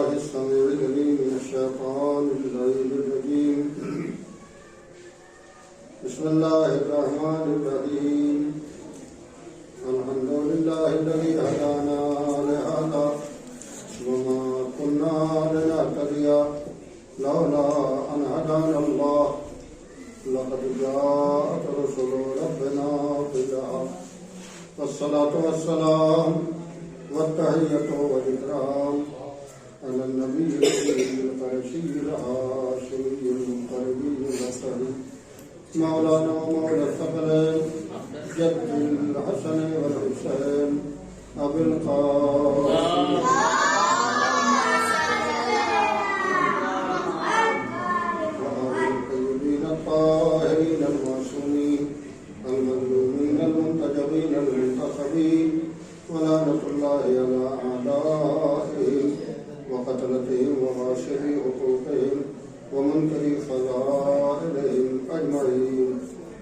بالله السميع العليم من الشيطان اللعين الرجيم. بسم الله الرحمن الرحيم. الحمد لله الذي هدانا لهذا وما كنا لنهتدي لولا أن هدانا الله لقد جاءت رسل ربنا بالحق والصلاة والسلام والتحية والإكرام على النبي القرشي الهاشمي المقربي المصطفى مولانا ومولى الثقلين جد الحسن والحسين أبي القاسم وآل الطيبين الطاهرين المعصومين المظلومين المنتجبين المنتصبين ولعنة الله على أعدائهم وقتلتهم وغاشري حقوقهم ومنكري فضائلهم أجمعين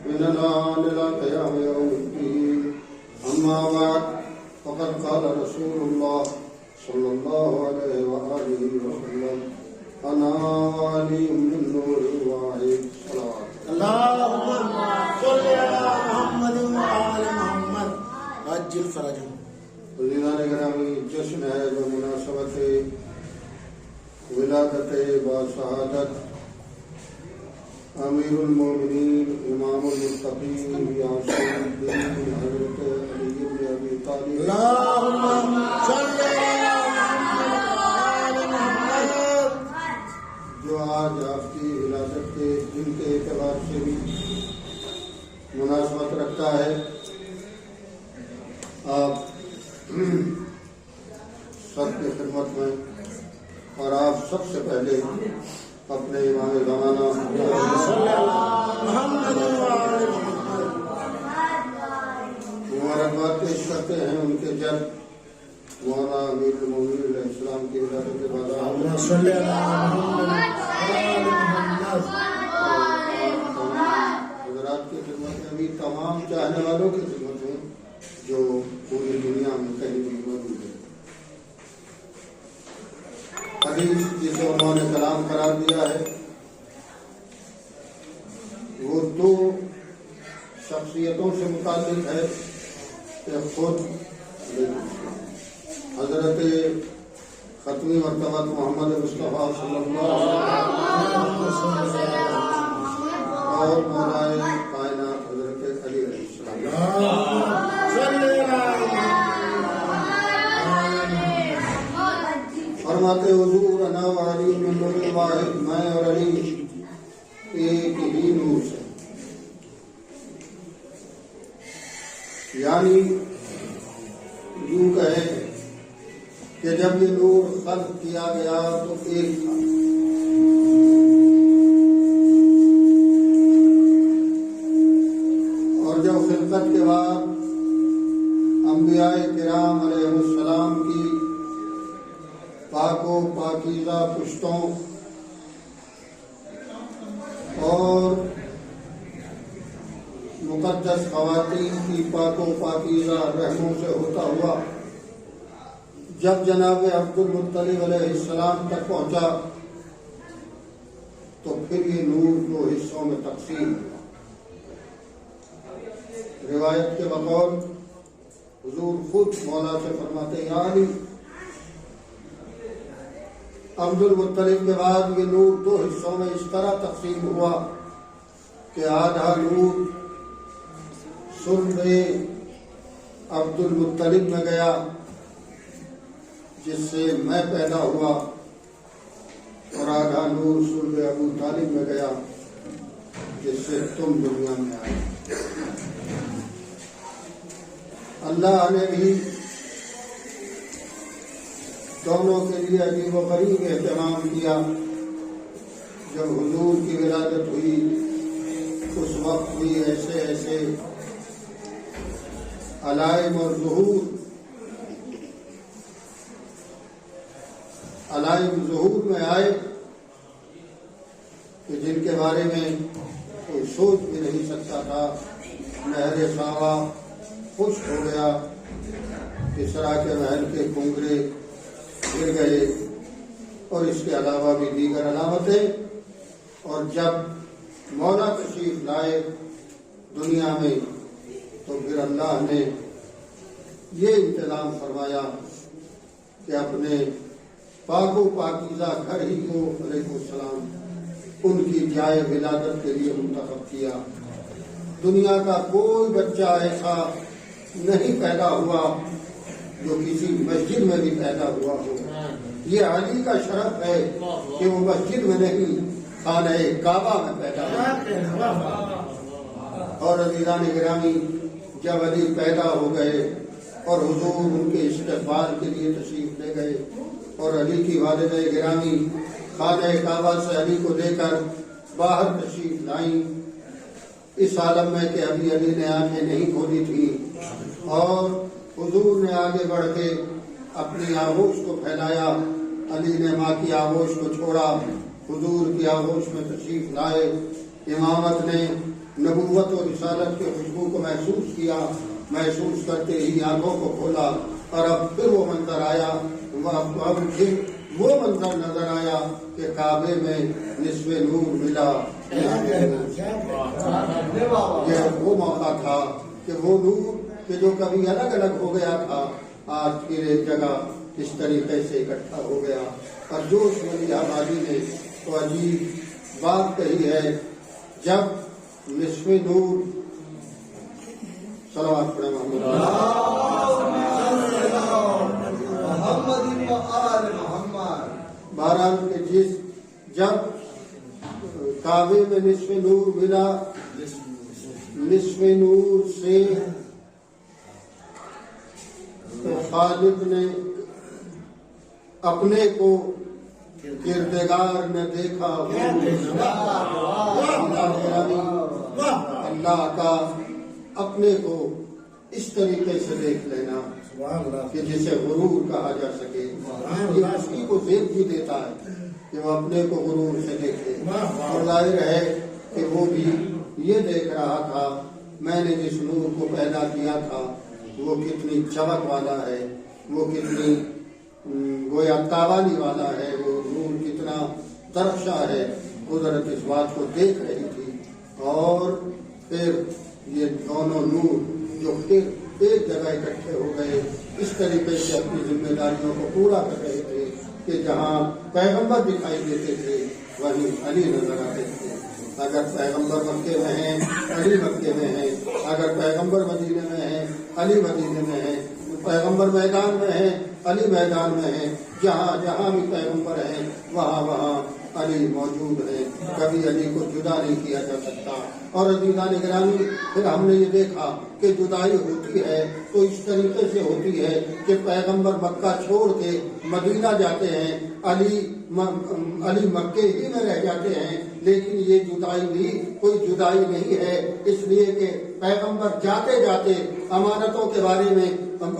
من الآن إلى قيام يوم الدين. أما بعد فقد قال رسول الله صلى الله عليه وآله وسلم أنا ولي من نور واحد. صلوات اللهم صل على محمد وآل محمد عجل فرجهم. عزیزان گرامی، جشن ہے جو مناسبت ولادت باشہادت امیر المومنین امام المتقین یاسین الدین حضرت علی بن ابی طالب اللهم صل على محمد وآل محمد، جو آج آپ کی ولادت کے دن کے اعتبار سے بھی مناسبت رکھتا ہے. آپ سب کی خدمت میں اور آپ سب سے پہلے اپنے امام زمانہ محمد وآل محمد مبارکباد پیش کرتے ہیں ان کے جب مولانا امیر المومنین علیہ السلام کی ولادت کے بعد اللهم صل على محمد وآل محمد. حضرات کی خدمت میں بھی تمام چاہنے والوں کی خدمت میں جو پوری دنیا میں کہیں بھی موجود ہے. حدیث جسے انہوں نے کلام قرار دیا ہے وہ دو شخصیتوں سے متعلق ہے کہ خود حضرت ختمی مرتبہ محمد مصطفیٰ صلی اللہ علیہ وسلم اور مولائے کائنات حضرت علی علیہ السلام. فرماتے حضور انا وعلی من نور واحد، میں اور علی ایک ہی نور سے. یعنی یوں کہیں کہ جب یہ نور خلق کیا گیا تو ایک تھا، اور جب خلقت کے بعد انبیاء کرام علیہ السلام کی پاک و پاکیزہ پشتوں اور مقدس خواتین کی پاک و پاکیزہ رحموں سے ہوتا ہوا جب جناب عبد المطلب علیہ السلام تک پہنچا تو پھر یہ نور دو حصوں میں تقسیم ہوا. روایت کے بقول حضور خود مولا سے فرماتے ہیں یا علی، عبد المطلب کے بعد یہ نور دو حصوں میں اس طرح تقسیم ہوا کہ آدھا نور صلب عبد المطلب میں گیا جس سے میں پیدا ہوا، اور آدھا نور صلب ابو طالب میں گیا جس سے تم دنیا میں آئے. اللہ نے بھی دونوں کے لیے عجیب و غریب اہتمام کیا. جب حضور کی ولادت ہوئی اس وقت بھی ایسے ایسے علائم اور ظہور میں آئے کہ جن کے بارے میں کوئی سوچ بھی نہیں سکتا تھا. نہر ساوا خشک ہو گیا، کسرا کے محل کے کنگرے گر گئے، اور اس کے علاوہ بھی دیگر علامتیں. اور جب مولا تشریف لائے دنیا میں تو پھر اللہ نے یہ انتظام فرمایا کہ اپنے پاک و پاکیزہ گھر ہی کو علیہ السلام ان کی جائے ولادت کے لیے منتخب کیا. دنیا کا کوئی بچہ ایسا نہیں پیدا ہوا جو کسی مسجد میں بھی پیدا ہوا ہو. یہ علی کا شرف ہے کہ وہ مسجد میں نہیں خانہ کعبہ میں پیدا ہوا. اور عزیزان گرامی جب علی پیدا ہو گئے اور حضور ان کے استقبال کے لیے تشریف لے گئے اور علی کی والدہ گرامی خانہ کعبہ سے علی کو لے کر باہر تشریف لائیں اس عالم میں کہ ابھی علی نے آنکھیں نہیں کھولی تھی اور حضور نے آگے بڑھ کے اپنی آغوش کو پھیلایا. علی نے ماں کی آغوش کو چھوڑا, حضور کی آغوش میں تشریف لائے. امامت نے نبوت اور رسالت کے خوشبو کو محسوس کیا, محسوس کرتے ہی آنکھوں کو کھولا اور اب پھر وہ منظر آیا, اب پھر وہ منظر نظر آیا کہ کعبے میں نصف نور ملا. یہ وہ موقع تھا کہ وہ نور کہ جو کبھی الگ الگ ہو گیا تھا آج پھر ایک جگہ اس طریقے سے اکٹھا ہو گیا. اور جوش والی آبادی نے تو عجیب بات کہی ہے, جب نصف نور صلوات پڑھیں بہرحال کہ جب کعبے میں نصف نور ملا, نصف نور سے خالق نے اپنے کو کردگار نے دیکھا. اللہ کا اپنے کو اس طریقے سے دیکھ لینا کہ جسے غرور کہا جا سکے. یہ اسی کو زیب بھی دیتا ہے کہ وہ اپنے کو غرور سے دیکھے. اور ظاہر ہے کہ وہ بھی یہ دیکھ رہا تھا میں نے جس نور کو پیدا کیا تھا وہ کتنی چمک والا ہے, وہ کتنی گویا تابانی والا ہے, وہ نور کتنا درخشاں ہے. قدرت اس بات کو دیکھ رہی تھی اور پھر یہ دونوں نور جو پھر ایک جگہ اکٹھے ہو گئے اس طریقے سے اپنی ذمہ داریوں کو پورا کر رہے تھے کہ جہاں پیغمبر دکھائی دیتے تھے وہیں علی نظر آتے تھے. اگر پیغمبر مکے میں ہیں علی مکے میں ہیں, اگر پیغمبر مدینے میں ہیں علی مدینے میں ہیں, پیغمبر میدان میں ہیں علی میدان میں ہیں. جہاں جہاں بھی پیغمبر ہیں وہاں وہاں علی موجود ہے. کبھی علی کو جدا نہیں کیا جا سکتا. اور عزیزان گرامی پھر ہم نے یہ دیکھا کہ جدائی ہوتی ہے تو اس طریقے سے ہوتی ہے کہ پیغمبر مکہ چھوڑ کے مدینہ جاتے ہیں, علی مکے ہی میں رہ جاتے ہیں. لیکن یہ جدائی بھی کوئی جدائی نہیں ہے, اس لیے کہ پیغمبر جاتے جاتے امانتوں کے بارے میں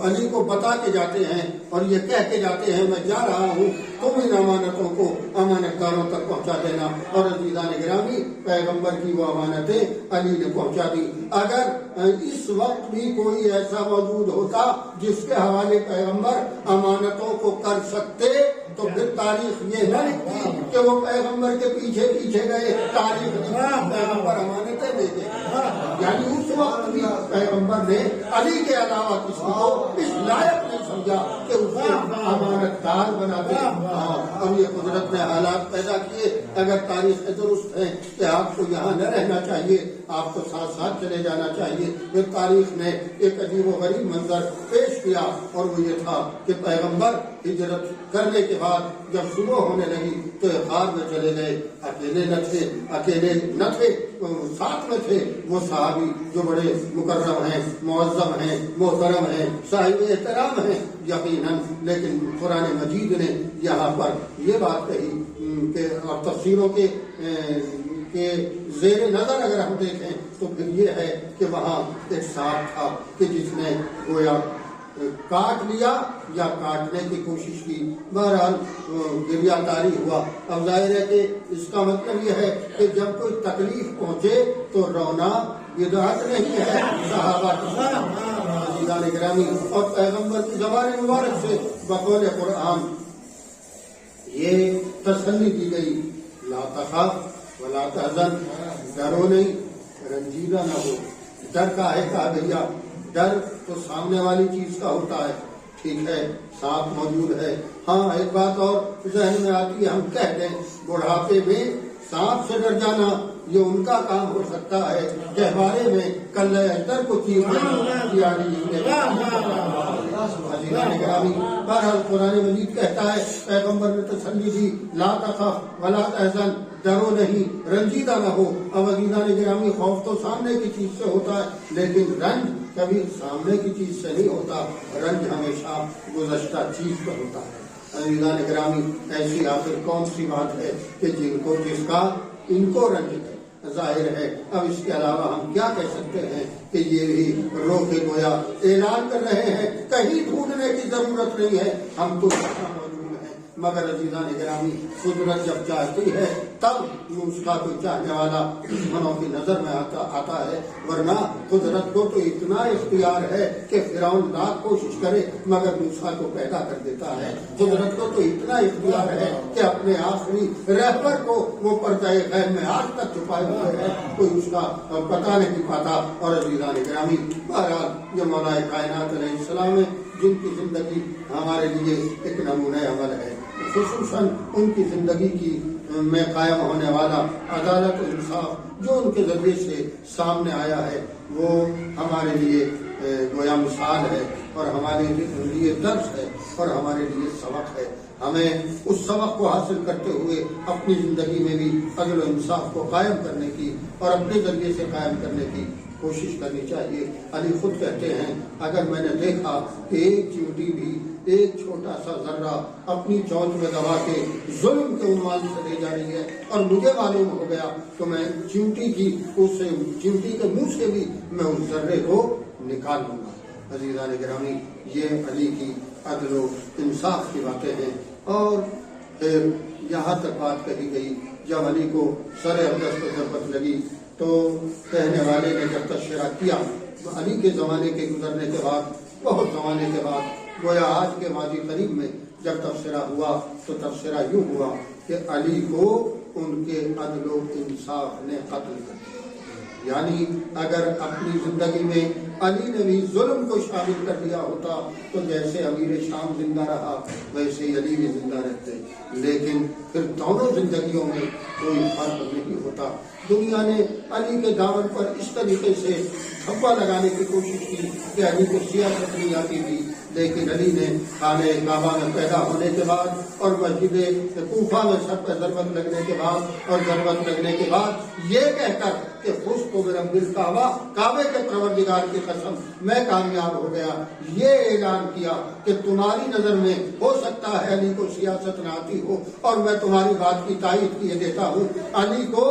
علی کو بتا کے جاتے ہیں اور یہ کہہ کے جاتے ہیں میں جا رہا ہوں تم ان امانتوں کو امانت داروں تک پہنچا دینا. اور عزیزان گرامی پیغمبر کی وہ امانتیں علی نے پہنچا دی. اگر اس وقت بھی کوئی ایسا موجود ہوتا جس کے حوالے پیغمبر امانتوں کو کر سکتے تو پھر تاریخ یہ نہ لکھتی کہ وہ پیغمبر کے پیچھے پیچھے گئے, تاریخ پیغمبر امانتیں دے گئے. یعنی اس وقت بھی پیغمبر نے علی کے علاوہ کسی کو اس لائق نہیں سمجھا کہ اس کو امانت دار بنا دے. اب یہ قدرت نے حالات پیدا کیے. اگر تاریخ درست ہے کہ آپ کو یہاں نہ رہنا چاہیے, آپ کو ساتھ ساتھ چلے جانا چاہیے, پھر تاریخ نے ایک عجیب و غریب منظر پیش کیا اور وہ یہ تھا کہ پیغمبر ہجرت کرنے کے بعد جب صبح ہونے لگی تو غار میں چلے گئے. اکیلے نہ تھے ساتھ میں تھے وہ صحابی جو بڑے مکرم ہیں, معظم ہیں, محترم ہیں, صاحب احترام ہیں یقیناً. لیکن قرآن مجید نے یہاں پر یہ بات کہی کہ اور تفسیروں کے زیر نظر اگر ہم دیکھیں تو پھر یہ ہے کہ وہاں ایک ساتھ تھا کہ جس نے گویا کاٹ لیا یا کاٹنے کی کوشش کی. بہرحال گریا تاری ہوا. اب ظاہر ہے کہ اس کا مطلب یہ ہے کہ جب کوئی تکلیف پہنچے تو رونا بدعت نہیں ہے. صحابہ عزیزان گرامی اور پیغمبر کی زبان مبارک سے بقول قرآن یہ تسلی دی گئی، لا تخاف ولا تحزن، ڈرو نہیں، رنجیدہ نہ ہو۔ ڈر کا ہے کہا گیا، ڈر تو سامنے والی چیز کا ہوتا ہے، ٹھیک ہے، ساتھ موجود ہے۔ ہاں ایک بات اور ذہن میں آتی ہے، ہم کہہ دیں بڑھاپے میں سانپ سے ڈر جانا یہ ان کا کام ہو سکتا ہے، گہوارے میں کل اشتر کو چیز بہرحال قرآن مجید کہتا ہے، پیغمبر نے تسلی دی، لا تخف ولا تحزن، ڈرو نہیں، رنجیدہ نہ ہو۔ اب عزیزان گرامی، خوف تو سامنے کی چیز سے ہوتا ہے، لیکن رنج کبھی سامنے کی چیز سے نہیں ہوتا، رنج ہمیشہ گزشتہ چیز پر ہوتا ہے۔ عزیزان گرامی، ایسی آخر کون سی بات ہے کہ جس کا ان کو رنج ظاہر ہے؟ اب اس کے علاوہ ہم کیا کہہ سکتے ہیں کہ یہ بھی روکے گویا اعلان کر رہے ہیں، کہیں ڈھونڈنے کی ضرورت نہیں ہے، ہم تو موجود ہیں۔ مگر عزیزان گرامی، قدرت جب چاہتی ہے تب اس کا کوئی چاہنے والا دشمنوں کی نظر میں آتا ہے، ورنہ قدرت کو تو اتنا اختیار ہے کہ فرعون لاکھ کوشش کرے مگر موسیٰ کو پیدا کر دیتا ہے۔ قدرت کو تو اتنا اختیار ہے کہ اپنے آخری رہبر کو وہ پردہ غیب میں آج تک چھپائے ہوئے ہے، کوئی اس کا پتہ نہیں پاتا۔ اور عزیزان گرامی، بہرحال یہ مولا کائنات علیہ السلام ہے جن کی زندگی ہمارے لیے ایک نمونہ عمل ہے، خصوصاً ان کی زندگی کی میں قائم ہونے والا عدالت و انصاف جو ان کے ذریعے سے سامنے آیا ہے، وہ ہمارے لیے گویا مثال ہے اور ہمارے لیے درس ہے اور ہمارے لیے سبق ہے۔ ہمیں اس سبق کو حاصل کرتے ہوئے اپنی زندگی میں بھی عدل و انصاف کو قائم کرنے کی اور اپنے ذریعے سے قائم کرنے کی کوشش کرنی چاہیے۔ علی خود کہتے ہیں، اگر میں نے دیکھا کہ ایک چیونٹی بھی ایک چھوٹا سا ذرہ اپنی چونچ میں دبا کے ظلم کے عنوان سے لے جا رہی ہے اور مجھے معلوم ہو گیا تو میں چیونٹی کے منہ سے بھی میں اس ذرے کو نکال لوں گا۔ عزیزان گرامی، یہ علی کی عدل و انصاف کی باتیں ہیں۔ اور پھر یہاں تک بات کہی گئی، جب علی کو سر اقدس کو ضربت لگی تو کہنے والے نے جب تبصرہ کیا، علی کے زمانے کے گزرنے کے بعد، بہت زمانے کے بعد، گویا آج کے ماضی قریب میں جب تبصرہ ہوا تو تبصرہ یوں ہوا کہ علی کو ان کے عدل و انصاف نے قتل کر دیا۔ یعنی اگر اپنی زندگی میں علی نے بھی ظلم کو شامل کر دیا ہوتا تو جیسے امیر شام زندہ رہا ویسے ہی علی بھی زندہ رہتے، لیکن پھر دونوں زندگیوں میں کوئی فرق نہیں ہوتا۔ دنیا نے علی کے دامن پر اس طریقے سے دھبا لگانے کی کوشش کی کہ علی کو سیاست نہیں آتی تھی، لیکن علی نے خانہ کعبہ میں پیدا ہونے کے بعد اور مسجد کوفہ میں سب پہ ضربت لگنے کے بعد اور ضربت لگنے کے بعد یہ کہہ کر کہ خوش کو برب الکعبہ، کعبے کے پروردگار کی قسم میں کامیاب ہو گیا، یہ اعلان کیا کہ تمہاری نظر میں ہو سکتا ہے علی کو سیاست نہ آتی ہو اور میں تمہاری بات کی تائید کیے دیتا ہوں، علی کو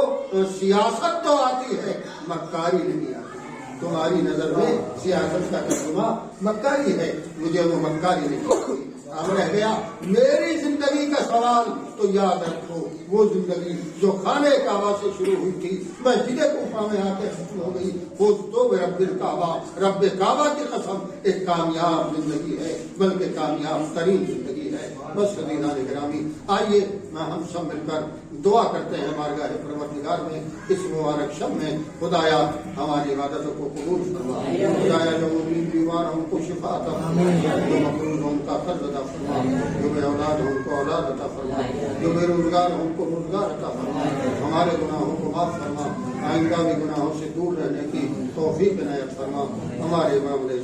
سیاست تو آتی ہے، مکاری نہیں آتی۔ تمہاری نظر میں سیاست کا ترجمہ مکاری ہے، مجھے وہ مکاری نہیں آتی۔ اب رہ گیا میری زندگی کا سوال، تو یاد رکھو وہ زندگی جو خانہ کعبہ سے شروع ہوئی تھی، مسجد کوفہ میں آ کے ختم ہو گئی، وہ تو رب الکعبہ، رب کعبہ کی قسم ایک کامیاب زندگی ہے، بلکہ کامیاب ترین زندگی ہے۔ بس عزیزان گرامی، آئیے ہم سب مل کر دعا کرتے ہیں بارگاہ پروردگار میں اس مبارک شب میں، خدایا ہماری عبادتوں کو قبول فرما، خدایا جو بیمار ہم کو شفا عطا فرما، جو مقروض ہم کا قرض عطا فرما، جو بے اولاد ہم کو اولاد عطا فرما، جو بے روزگار ہم کو روزگار عطا فرما، ہمارے گناہوں کو معاف فرما، آئندہ بھی گناہوں سے دور رہنے کی توفیق عنایت فرما، ہمارے معاملے